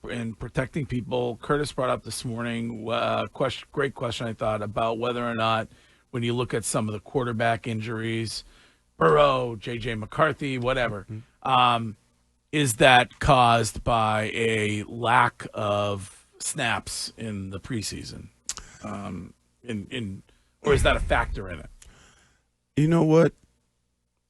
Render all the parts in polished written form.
in protecting people. Curtis brought up this morning, great question, I thought, about whether or not when you look at some of the quarterback injuries, Burrow, J.J. McCarthy, whatever, is that caused by a lack of snaps in the preseason? Or is that a factor in it? You know what?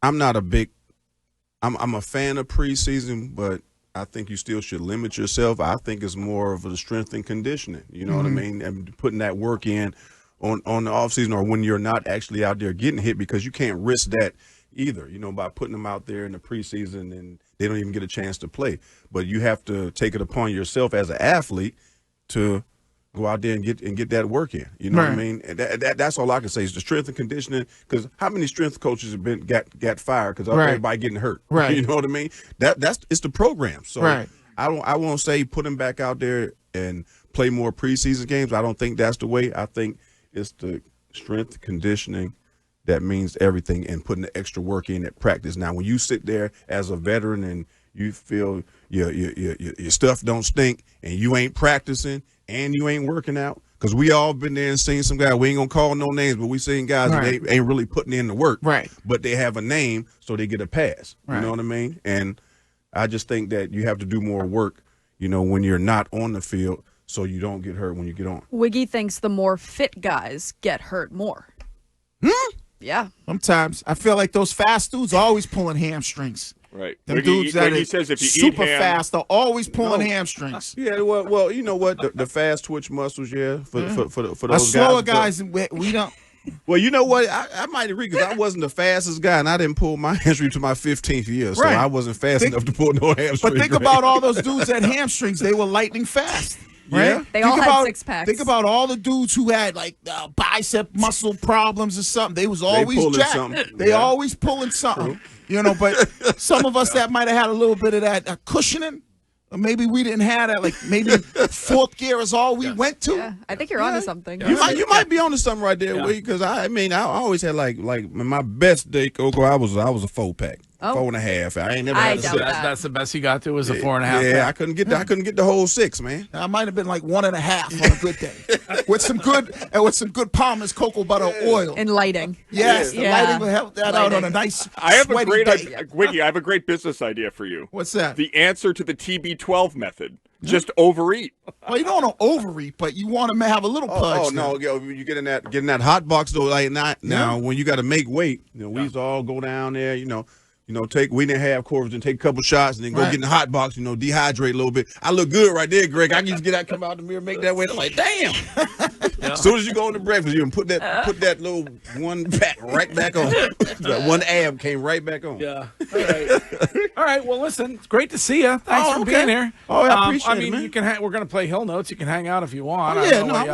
I'm a fan of preseason, but I think you still should limit yourself. I think it's more of a strength and conditioning. You know what I mean? And putting that work in on the offseason or when you're not actually out there getting hit, because you can't risk that either, by putting them out there in the preseason and they don't even get a chance to play. But you have to take it upon yourself as an athlete to go out there and get that work in. You know what I mean? And that's all I can say is the strength and conditioning. Because how many strength coaches have got fired because everybody getting hurt? Right. You know what I mean? It's the program. So right. I won't say put them back out there and play more preseason games. I don't think that's the way. I think it's the strength conditioning that means everything, and putting the extra work in at practice. Now, when you sit there as a veteran and you feel your stuff don't stink and you ain't practicing and you ain't working out, because we all been there and seen some guys, we ain't gonna call no names, but we seen guys that they ain't really putting in the work, right? But they have a name, so they get a pass. Right. You know what I mean? And I just think that you have to do more work, when you're not on the field, so you don't get hurt when you get on. Wiggy thinks the more fit guys get hurt more. Yeah. Sometimes I feel like those fast dudes are always pulling hamstrings. Right. Them dudes that he says if you super eat ham, fast are always pulling hamstrings. Yeah, well, you know what? The fast twitch muscles, for those slower guys, we don't. Well, you know what? I might agree, because I wasn't the fastest guy, and I didn't pull my hamstring to my 15th year, so I wasn't fast enough to pull no hamstring. But think about all those dudes that hamstrings; they were lightning fast. Right? Yeah. They all had six packs. Think about all the dudes who had bicep muscle problems or something. They was always jacked. They always pulling something. True. But some of us that might have had a little bit of that cushioning, or maybe we didn't have that. Like maybe fourth gear is all we went to. Yeah, I think you're onto something. You might be onto something right there, because I always had like my best day, Coco. I was a 4-pack. 4.5. I ain't never had a 6. That's the best you got to was a 4.5. Yeah, pack. I couldn't get the whole 6, man. I might have been like 1.5 on a good day, with some good Palmer's cocoa butter oil and lighting. Yes, the lighting will help that out on a nice. I have a great day. Wiggy, I have a great business idea for you. What's that? The answer to the TB12 method. Just overeat. Well, you don't want to overeat, but you want to have a little punch. Oh no, you get in that hot box though. Like now, when you got to make weight, we used to all go down there. We didn't have Corvus and take a couple shots and then go get in the hot box, dehydrate a little bit. I look good right there, Greg. I can just come out the mirror, make that weight. I'm like, damn. As soon as you go into breakfast, you can put that little one pack right back on. That one ab came right back on. Yeah. All right. Well, listen, it's great to see you. Thanks for being here. Oh, I appreciate it, man. You can. We're gonna play Hill Notes. You can hang out if you want. I'm gonna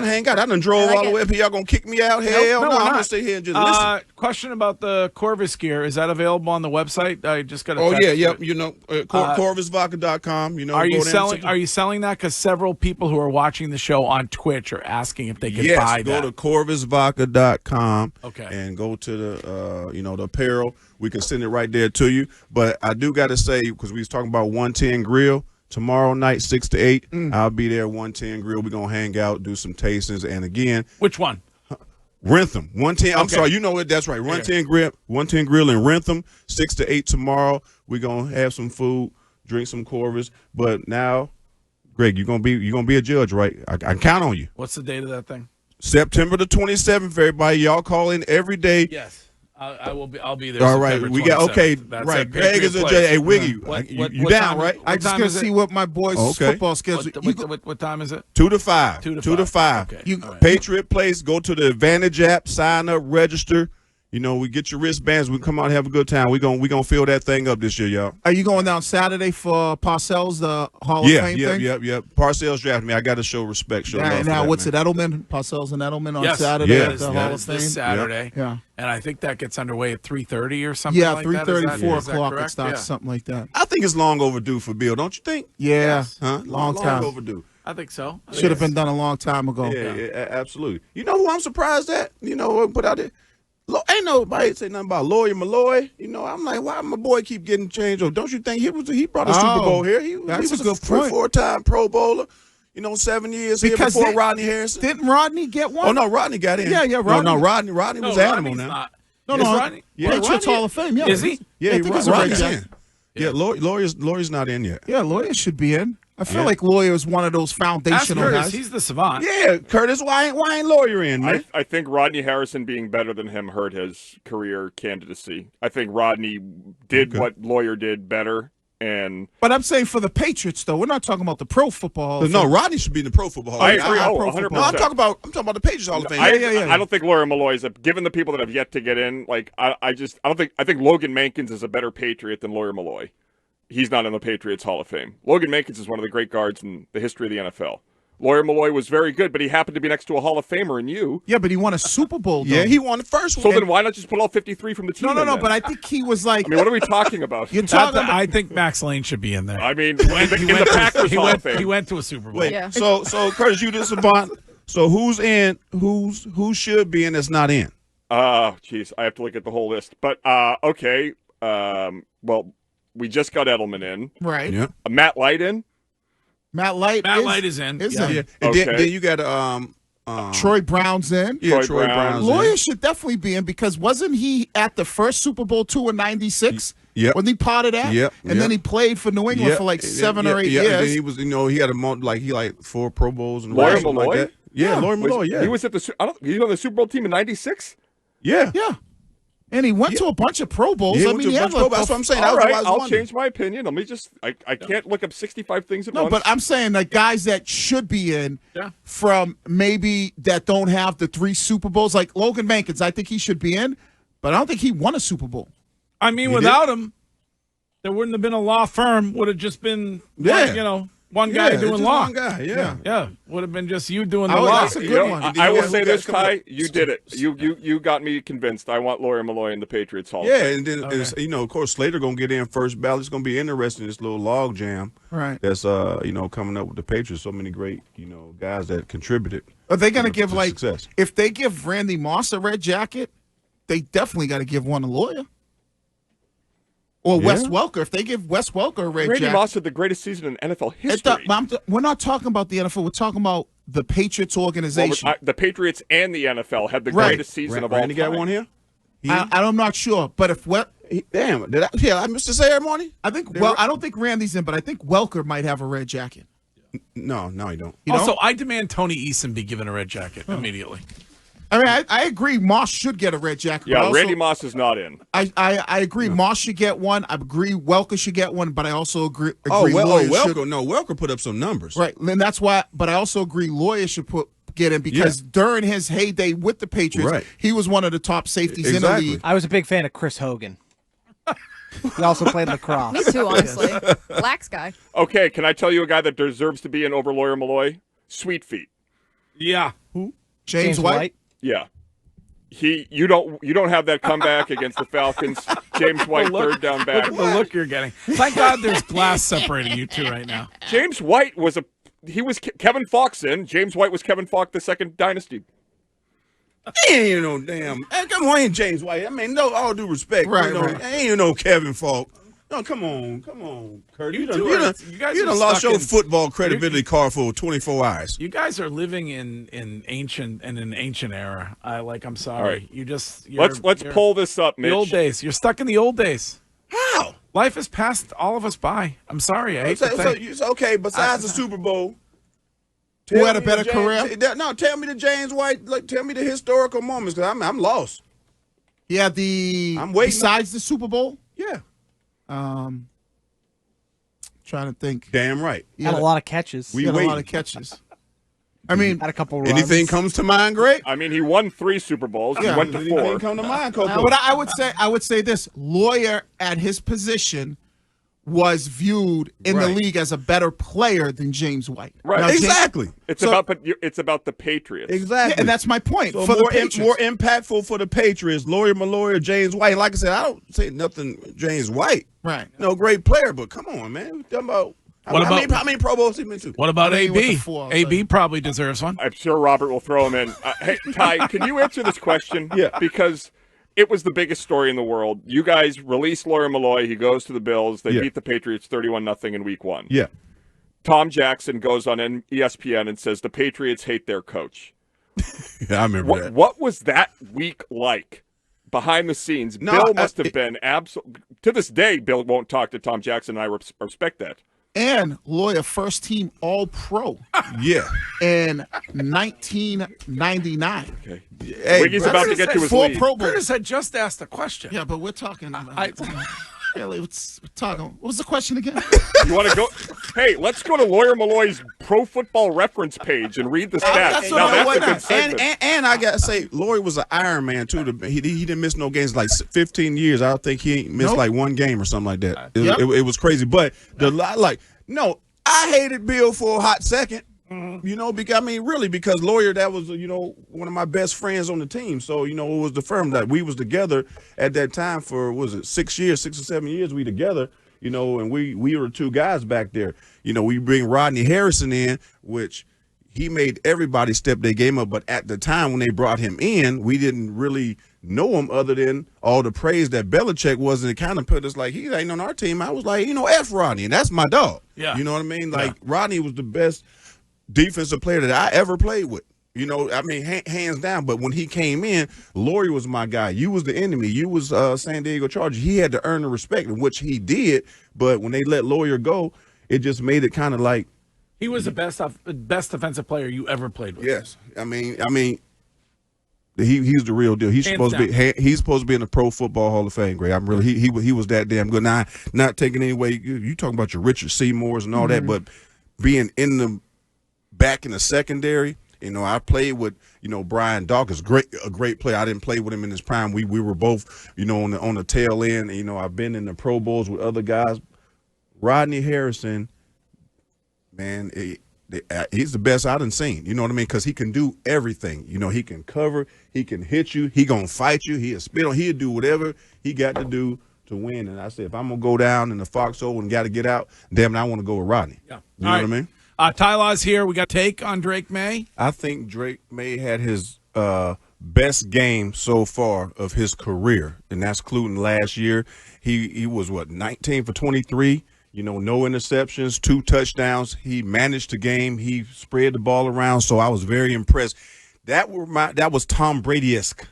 hang out. I done drove all the way up here. Y'all gonna kick me out? Hell no. I'm gonna stay here and just listen. Question about the Corvus gear. Is that available on the website? I just got to. Oh yeah, yep. CorvusVodka.com. Are you selling that? Because several people who are watching the show on Twitch are asking if they can buy that. Go to CorvusVodka.com. Okay. And go to the the apparel. We can send it right there to you. But I do got to say, because we was talking about 110 Grill. Tomorrow night, 6 to 8, I'll be there. 110 Grill. We're gonna hang out, do some tastings, and again, which one? Rentham. 110. I'm sorry, you know it. That's right. 110 Grill. 110 Grill in Rentham. 6 to 8 tomorrow. We're gonna have some food, drink some Corvus. But now, Greg, you're gonna be a judge, right? I count on you. What's the date of that thing? September the 27th. Everybody, y'all call in every day. Yes. I will be. I'll be there. All right, September we got 27th. That's right. Greg is a judge. Hey, Wiggy, you down, right? I just gonna see what my boys' football schedule. What time is it? 2 to 5. 2 to 5. Okay. Patriot Place. Go to the Advantage app. Sign up. Register. We get your wristbands. We come out and have a good time. We gonna fill that thing up this year, y'all. Are you going down Saturday for Parcells, the Hall of Fame thing? Yep. Parcells drafted me. I got to show respect. Show love now, what's it, Edelman? Parcells and Edelman on Saturday at the Hall of Fame? This Saturday. Yeah. And I think that gets underway at 3:30 or something like that. 3:30, 4 o'clock it starts, something like that. I think it's long overdue for Bill, don't you think? Yeah. Yes. Huh? Long time. Overdue. I think so. Should have been done a long time ago. Yeah, absolutely. You know who I'm surprised at? Put out there? Ain't nobody say nothing about lawyer Milloy. I'm like, why my boy keep getting changed? Or don't you think he brought a Super Bowl here? He was a good point. 4-time Pro Bowler. 7 years because here before Rodney Harrison. Didn't Rodney get one? Oh no, Rodney got in. Yeah, Rodney. No, Rodney was animal now. No, Rodney? Yeah, Patriots Hall of Fame. Yeah, is he? Yeah, I think he's Rodney's in. Yeah, lawyer's not in yet. Yeah, Lawyer should be in. I feel like Lawyer is one of those foundational Curtis, guys. he's the savant. Yeah, Curtis, why ain't Lawyer in, man? I think Rodney Harrison being better than him hurt his career candidacy. I think Rodney did what Lawyer did better. But I'm saying for the Patriots, though, we're not talking about the Pro Football. No, Rodney should be in the Pro Football Hall I of Fame. agree. Pro 100%. Football. No, I'm talking about the Patriots Hall of Fame. I don't think Lawyer Milloy is given the people that have yet to get in. I think Logan Mankins is a better Patriot than Lawyer Milloy. He's not in the Patriots Hall of Fame. Logan Mankins is one of the great guards in the history of the NFL. Lawyer Milloy was very good, but he happened to be next to a Hall of Famer in you. Yeah, but he won a Super Bowl, though. Yeah, he won the first one. So then why not just put all 53 from the team No, in then? but I think he was like... I mean, what are we talking about? I think Max Lane should be in there. I mean, in the Packers Hall of Fame. He went to a Super Bowl. Wait, Yeah. so Curtis, you the savant. So who's in? Who should be in that's not in? Jeez, I have to look at the whole list. But, okay. Well, we just got Edelman in. Right. Yeah. Matt Light in? Matt Light is in. Is Yeah. in. And Okay. then you got Troy Brown's in. Yeah, Troy Brown's in. Lawyer should definitely be in because wasn't he at the first Super Bowl II in '96? Yep. Wasn't he part of that? Yep, And then he played for New England for like 7 or 8 And then years. he was, he had he like 4 Pro Bowls and Lawyer something like Milloy? that. Yeah, Lawyer Milloy. Yeah, He was at the. He was on the Super Bowl team in '96. Yeah, Yeah. And he went to a bunch of Pro Bowls. Yeah, I went mean, to a he had bunch of Pro Bowls. That's what I'm saying. That All was right, why I was I'll wondering. change my opinion. Let me just. I can't look up 65 things at No, once. but I'm saying the guys that should be in from maybe that don't have the 3 Super Bowls, like Logan Mankins, I think he should be in, but I don't think he won a Super Bowl. I mean, without him, there wouldn't have been a law firm. Would have just been, one guy doing just law. One guy, yeah. Yeah, would have been just you doing the Oh, law. that's a good one. I will who say got this, coming Kai. up? You did it. You got me convinced. I want Lawyer Milloy in the Patriots Hall. Yeah, and then of course Slater gonna get in first ballot. It's gonna be interesting. This little log jam, Right. That's coming up with the Patriots. So many great guys that contributed. Are they going to give, to like, success. if they give Randy Moss a red jacket, they definitely got to give one a Lawyer. Or Wes Welker. If they give Wes Welker a red Randy jacket. Moss had the greatest season in NFL history. We're not talking about the NFL. We're talking about the Patriots organization. The Patriots and the NFL had the Right. greatest season of all Randy time. got one here. I'm not sure. But if Damn, did I missed the ceremony? I think, I don't think Randy's in, but I think Welker might have a red jacket. No, you don't. You Also, know? I demand Tony Eason be given a red jacket immediately. I mean, I agree Moss should get a red jacket. Yeah, but also, Randy Moss is not in. I agree Moss should get one. I agree Welker should get one, but I also agree Welker. Lawyer should. No, Welker put up some numbers. Right, and that's why. But I also agree Lawyer should get in because during his heyday with the Patriots, he was one of the top safeties in the league. I was a big fan of Chris Hogan. He also played lacrosse. Me too, honestly. Lax guy. Okay, can I tell you a guy that deserves to be in over Lawyer Milloy? Sweet Feet. Yeah. Who? James White. Yeah. You don't have that comeback against the Falcons. James White, third down back. Look at the look you're getting. Thank God there's glass separating you two right now. James White was Kevin Falk's in. James White was Kevin Falk, the second dynasty. Ain't no damn. Come on, ain't James White. I mean, no, all due respect. Right. Ain't no Kevin Falk. No, come on, Kurt. You done lost your football credibility card for 24 hours. You guys are living in an ancient era. I'm sorry. Right. Let's pull this up, Mitch. The old days. You're stuck in the old days. How? Life has passed all of us by. I'm sorry. I hate to think. Okay, besides the Super Bowl, Who had a better career? No, tell me the James White. Tell me the historical moments because I'm lost. Yeah, I'm waiting. Besides the Super Bowl. Yeah. Trying to think. Damn right. Had a lot of catches. He had a lot of catches. I mean, Had a couple runs. Anything comes to mind, Greg? I mean, he won 3 Super Bowls. He went to Anything 4. come to mind, Coco? but I would say this: Lawyer at his position was viewed in the league as a better player than James White. Right. Now, Exactly. It's about the Patriots. Exactly. and that's my point. So for the more Patriots. impactful for the Patriots, Lawyer Milloy, James White. Like I said, I don't say nothing James White. Right. No great player, but come on, man. How many Pro Bowls he been to? What about I think he went AB? to 4, AB probably deserves one. I'm sure Robert will throw him in. Hey, Ty, can you answer this question? Yeah. Because it was the biggest story in the world. You guys release Lawyer Milloy. He goes to the Bills. They Yeah. beat the Patriots 31-0 in week 1. Yeah. Tom Jackson goes on ESPN and says the Patriots hate their coach. Yeah, I remember that. What was that week like behind the scenes? No, Bill must have been absolutely. To this day, Bill won't talk to Tom Jackson, and I respect that. And Lawyer first team All-Pro Yeah. in 1999. Okay. Hey, Wiggy's about to get to his 4 lead. Pro Bowls. Curtis had just asked a question. Yeah, but we're talking about I- really, we're talking. What was the question again? You want to go? Hey, let's go to Lawyer Milloy's Pro Football Reference page and read the stats. That's Now what I that's a want. good segment. And I gotta say, Lloyd was an Iron Man too. He didn't miss no games like 15 years. I don't think he ain't missed Nope. like one game or something like that. Yep. It was crazy. But I hated Bill for a hot second. You know, because because Lawyer, that was one of my best friends on the team. So it was the firm that we was together at that time for 6 or 7 years we together. And we were 2 guys back there. We bring Rodney Harrison in, which he made everybody step their game up. But at the time when they brought him in, we didn't really know him other than all the praise that Belichick was, and it kind of put us like, he ain't on our team. I was like, F Rodney, and that's my dog. Yeah. You know what I mean? Like, Rodney was the best defensive player that I ever played with. Hands down. But when he came in, Laurie was my guy. You was the enemy. You was San Diego Chargers. He had to earn the respect, which he did. But when they let Lawyer go, it just made it kind of like, He was the best defensive player you ever played with. yes. He's the real deal. He's Hands supposed to be in the Pro Football Hall of Fame, Greg. He was that damn good. Now, not taking any way. You talking about your Richard Seymours and all that, but being back in the secondary. I played with Brian Dawkins, a great player. I didn't play with him in his prime. We were both on the tail end. I've been in the Pro Bowls with other guys. Rodney Harrison, man, he's the best I done seen. You know what I mean? Because he can do everything. He can cover, he can hit you, he gonna fight you, he'll spit on, he'll do whatever he got to do to win. And I said, if I'm gonna go down in the foxhole and got to get out, damn it, I want to go with Rodney. Yeah. You know what I mean? Tyler's here. We got a take on Drake Maye. I think Drake Maye had his best game so far of his career, and that's including last year. He was 19 for 23. No interceptions, 2 touchdowns. He managed the game. He spread the ball around, so I was very impressed. That was Tom Brady-esque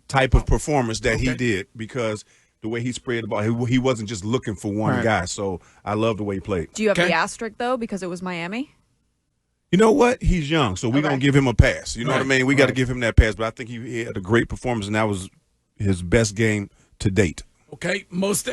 type of performance that he did, because the way he spread the ball, he wasn't just looking for one guy. So I love the way he played. Do you have the asterisk, though, because it was Miami? You know what? He's young, so we're going to give him a pass. You know what I mean? We got to give him that pass. But I think he had a great performance, and that was his best game to date. Okay, most